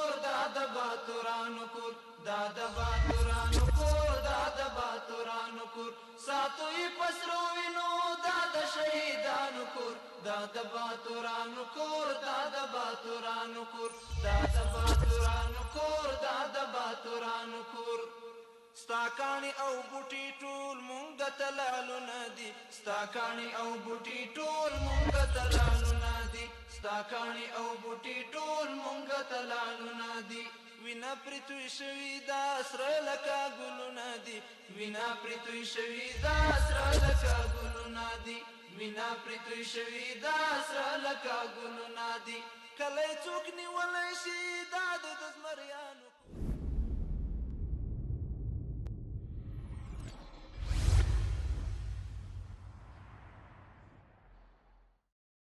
کور دا د باتورانو کور دا د باتورانو کور دا د باتورانو کور ساتو یې پسرو وینو دا د شهیدانو کور دا د باتورانو کور دا د باتورانو کور دا د باتورانو کور دا د باتورانو کور ستا کاڼي او بوټي ټول مونږ ته لالونه دي ستا کاڼي او بوټي ټول مونږ ته لالونه دي ستا کاڼي او بوټي ټول مونږ ته لالونه دي وینا پرې توی شوي دا سره لکه ګلونه دي وینا پرې توی شوي دا سره لکه ګلونه دي وینا پرې توی شوي دا سره لکه ګلونه دي کله څوک نیولی شي دا